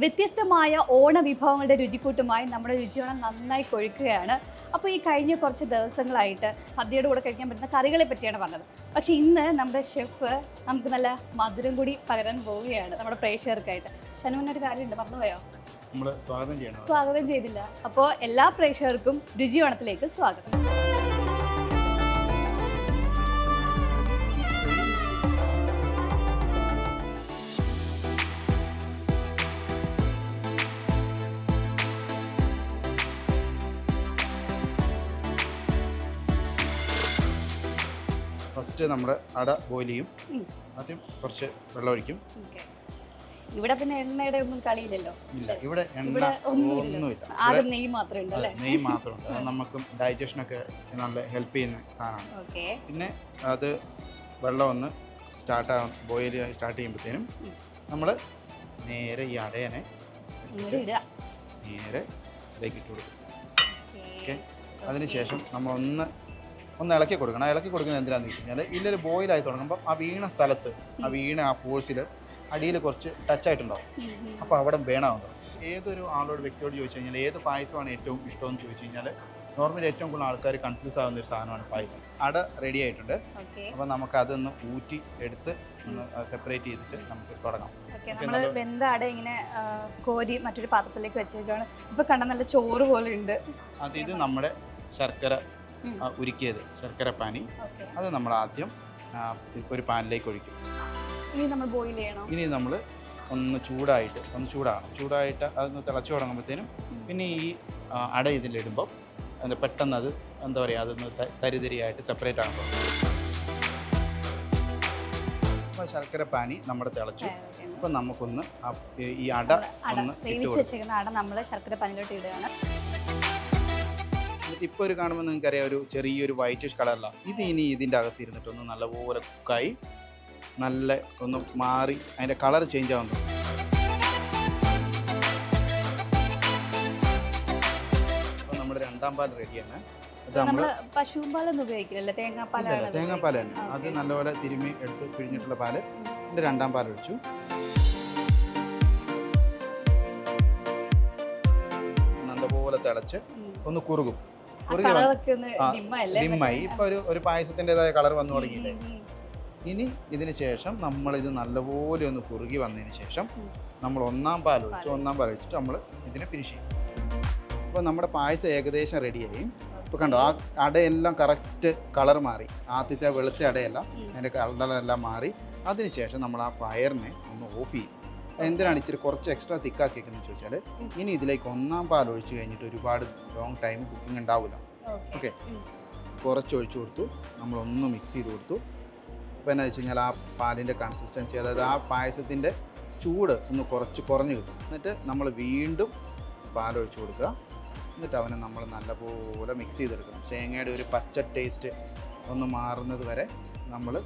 വ്യത്യസ്തമായ ഓണവിഭവങ്ങളുടെ രുചിക്കൂട്ടുമായി നമ്മുടെ രുചിയോണം നന്നായി കൊഴുക്കുകയാണ്. അപ്പോൾ ഈ കഴിഞ്ഞ കുറച്ച് ദിവസങ്ങളായിട്ട് സദ്യയുടെ കൂടെ കഴിക്കാൻ പറ്റുന്ന കറികളെ പറ്റിയാണ് പറഞ്ഞത്. പക്ഷേ ഇന്ന് നമ്മുടെ ഷെഫ് നമുക്ക് നല്ല മധുരം കൂടി പകരാൻ പോവുകയാണ് നമ്മുടെ പ്രേക്ഷകർക്കായിട്ട്. തനുവിനൊരു കാര്യമുണ്ട്, മറന്നുപോയോ? നമ്മൾ സ്വാഗതം ചെയ്യണം. സ്വാഗതം ചെയ്തില്ല. അപ്പോൾ എല്ലാ പ്രേക്ഷകർക്കും രുചിയോണത്തിലേക്ക് സ്വാഗതം. ഫസ്റ്റ് നമ്മൾ അട ബോയിൽ ചെയ്യും. ആദ്യം കുറച്ച് വെള്ളം ഒഴിക്കും. ഇവിടെ പിന്നെ എണ്ണയുടെ ഒന്നും കളിയില്ലല്ലോ. ഇല്ല, ഇവിടെ എണ്ണ ഒന്നുമില്ല. നെയ്യ് മാത്രമേ ഉണ്ടല്ലേ? നെയ്യ് മാത്രമുണ്ട്. അത് നമുക്ക് ഡൈജഷനൊക്കെ നല്ല ഹെൽപ്പ് ചെയ്യുന്ന സാധനമാണ്. പിന്നെ അത് വെള്ളം ഒന്ന് ബോയിൽ സ്റ്റാർട്ട് ചെയ്യുമ്പോഴത്തേനും നമ്മൾ നേരെ ഈ അടയനെ നേരെ ഇതിലേക്ക് ഇട്ട് കൊടുക്കും. ഓക്കെ, അതിനുശേഷം നമ്മൾ ഒന്ന് ഇളക്കി കൊടുക്കണം. ഇളക്കി കൊടുക്കുന്നത് എന്തിനാണെന്ന് വെച്ച് കഴിഞ്ഞാൽ ഇതിലൊരു ബോയിലായി തുടങ്ങുമ്പോൾ ആ വീണ സ്ഥലത്ത് ആ ഫോഴ്സിൽ അടിയിൽ കുറച്ച് ടച്ചായിട്ടുണ്ടാവും. അപ്പോൾ അവിടെ വേണമുണ്ടാവും. ഏതൊരു വ്യക്തിയോട് ചോദിച്ചു കഴിഞ്ഞാൽ ഏത് പായസമാണ് ഏറ്റവും ഇഷ്ടമെന്ന് ചോദിച്ചു കഴിഞ്ഞാൽ നോർമലി ഏറ്റവും കൂടുതൽ ആൾക്കാർ കൺഫ്യൂസ് ആകുന്ന ഒരു സാധനമാണ് പായസം. അട റെഡി ആയിട്ടുണ്ട്. അപ്പോൾ നമുക്ക് അതൊന്ന് ഊറ്റി എടുത്ത് സെപ്പറേറ്റ് ചെയ്തിട്ട് നമുക്ക് തുടങ്ങാം. വെന്ത അട ഇങ്ങനെ കോരി മറ്റൊരു പാത്രത്തിലേക്ക് വെച്ചേക്കാണ്. ഇപ്പൊ കണ്ട നല്ല ചോറ് പോലെ ഉണ്ട്. ഇത് നമ്മുടെ ശർക്കര ഉരുക്കിയത്, ശർക്കര പാനി. അത് നമ്മൾ ആദ്യം ഒരു പാനിലേക്ക് ഒഴിക്കും. ഇനി നമ്മൾ ഒന്ന് ചൂടായിട്ട് അതൊന്ന് തിളച്ചു തുടങ്ങുമ്പോഴത്തേനും പിന്നെ ഈ അട ഇതിലിടുമ്പോൾ പെട്ടെന്ന് അത് എന്താ പറയുക, അതൊന്ന് തരിതരിയായിട്ട് സെപ്പറേറ്റ് ആകുമ്പോൾ അപ്പോൾ ശർക്കര പാനി നമ്മുടെ തിളച്ചു. അപ്പം നമുക്കൊന്ന് ഈ അട ഒന്ന് ശർക്കര പാനിലോട്ട് ഇടുകയാണ്. ഇപ്പോൾ ഒരു കാണുമ്പോൾ നിങ്ങൾക്കറിയാം ഒരു ചെറിയൊരു വൈറ്റിഷ് കളറിലാണ്. ഇത് ഇനി ഇതിൻ്റെ അകത്ത് ഇരുന്നിട്ടൊന്ന് നല്ലപോലെ കുക്കായി നല്ല ഒന്ന് മാറി അതിൻ്റെ കളർ ചേഞ്ച് ആവുന്നു. അപ്പോൾ നമ്മുടെ രണ്ടാം പാൽ റെഡിയാണ്. അത് നമ്മൾ പശുപാലൊന്നും ഉപയോഗിക്കില്ലല്ലോ, തേങ്ങാപ്പാൽ തന്നെ. അത് നല്ലപോലെ തിരുമ്മി എടുത്ത് പിഴിഞ്ഞിട്ടുള്ള പാല്. എൻ്റെ രണ്ടാം പാൽ ഒഴിച്ചു. നല്ലപോലെ തിളച്ച് ഒന്ന് കുറുകും. ഡിമ്മായി ഇപ്പൊ ഒരു പായസത്തിൻ്റെതായ കളർ വന്നു തുടങ്ങിയില്ലേ. ഇനി ഇതിന് ശേഷം നമ്മളിത് നല്ലപോലെ ഒന്ന് കുറുകി വന്നതിന് ശേഷം നമ്മൾ ഒന്നാം പാൽ ഒഴിച്ചിട്ട് നമ്മൾ ഇതിനെ ഫിനിഷ് ചെയ്യും. അപ്പോൾ നമ്മുടെ പായസം ഏകദേശം റെഡിയായി. ഇപ്പോൾ കണ്ടോ, ആ അടയെല്ലാം കറക്റ്റ് കളർ മാറി. ആദ്യത്തെ വെളുത്ത അടയെല്ലാം അതിൻ്റെ കളറെല്ലാം മാറി. അതിനുശേഷം നമ്മൾ ആ ഫയറിനെ ഒന്ന് ഓഫ് ചെയ്യും. എന്തിനാണ് ഇച്ചിരി കുറച്ച് എക്സ്ട്രാ തിക്കാക്കിയെന്ന് ചോദിച്ചാൽ ഇനി ഇതിലേക്ക് ഒന്നാം പാൽ ഒഴിച്ച് കഴിഞ്ഞിട്ട് ഒരുപാട് ലോങ് ടൈം കുക്കിംഗ് ഉണ്ടാവില്ല. ഓക്കെ, കുറച്ച് ഒഴിച്ചു കൊടുത്തു, നമ്മളൊന്ന് മിക്സ് ചെയ്ത് കൊടുത്തു. അപ്പോൾ എന്നാ വെച്ച് കഴിഞ്ഞാൽ ആ പാലിൻ്റെ കൺസിസ്റ്റൻസി, അതായത് ആ പായസത്തിൻ്റെ ചൂട് ഒന്ന് കുറഞ്ഞ് കിട്ടും. എന്നിട്ട് നമ്മൾ വീണ്ടും പാലൊഴിച്ച് കൊടുക്കുക. എന്നിട്ട് അവനെ നമ്മൾ നല്ലപോലെ മിക്സ് ചെയ്തെടുക്കണം. തേങ്ങയുടെ ഒരു പച്ച ടേസ്റ്റ് ഒന്ന് മാറുന്നത് വരെ നമ്മൾ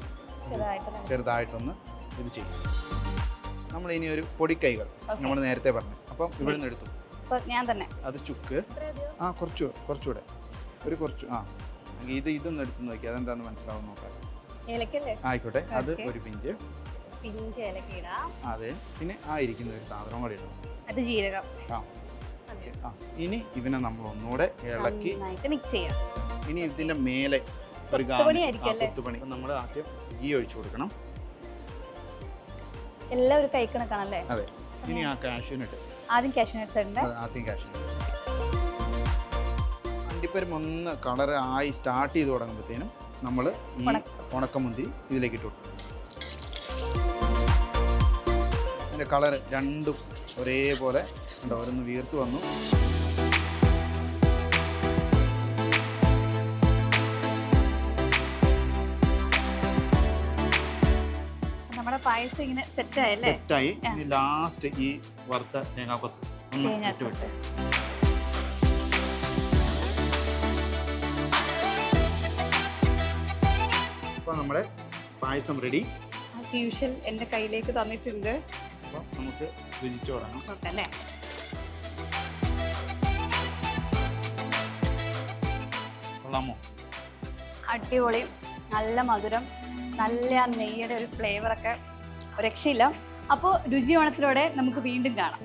ചെറുതായിട്ടൊന്ന് ഇത് ചെയ്യും. നമ്മൾ ഇനി ഒരു പൊടിക്കൈകൾ നമ്മൾ നേരത്തെ പറഞ്ഞു. അപ്പം ഇവിടെ നിന്ന് എടുത്തു ഞാൻ തന്നെ അത് ചുക്ക് കുറച്ചുകൂടെ കുറച്ച് ഇതൊന്ന് എടുത്ത് നോക്കി അതെന്താന്ന് മനസ്സിലാവും നോക്കാം. ആയിക്കോട്ടെ, അത് ഒരു പിഞ്ച് അതെ. പിന്നെ ഇരിക്കുന്ന ഒരു സാധനം കൂടെ ഇടണം. ഇനി ഇവനെ നമ്മൾ ഒന്നുകൂടെ ഇളക്കി മിക്സ് ചെയ്യാം. ഇനി ഇതിന്റെ മേലെ ഒരു കൊത്തുപണി നമ്മൾ ആദ്യം ഗീ ഒഴിച്ചു കൊടുക്കണം. എല്ലാവരും കഴിക്കണക്കാണല്ലേ? അതെ. ഇനി ആ കാഷ്യൂനട്ട് ആദ്യം അണ്ടിപ്പരിപ്പ് ഒന്ന് കളർ ആയി സ്റ്റാർട്ട് ചെയ്ത് തുടങ്ങുമ്പോഴത്തേനും നമ്മൾ ഈ ഉണക്കമുന്തിരി ഇതിലേക്ക് ഇട്ടു കൊടുക്കും. അതിൻ്റെ കളർ രണ്ടും ഒരേപോലെ ഓരോന്ന് വീർത്ത് വന്നു. പായസം ഇങ്ങനെ സെറ്റായി. ഇനി ലാസ്റ്റ് ഈ വറുത്ത തേങ്ങാക്കൊത്ത് ഒന്ന് ഇട്ടുവിട്ട് അപ്പോൾ നമ്മുടെ പായസം റെഡി. എൻ്റെ കയ്യിലേക്ക് തന്നിട്ടുണ്ട്. അപ്പോൾ നമുക്ക് രുചിച്ചു തുടങ്ങാം. കൊള്ളാമോ? അടിപൊളി, നല്ല മധുരം, നല്ല നെയ്യുടെ ഒരു ഫ്ലേവറൊക്കെ ഒരു രക്ഷയില്ല. അപ്പോൾ രുചിയോണത്തിലൂടെ നമുക്ക് വീണ്ടും കാണാം.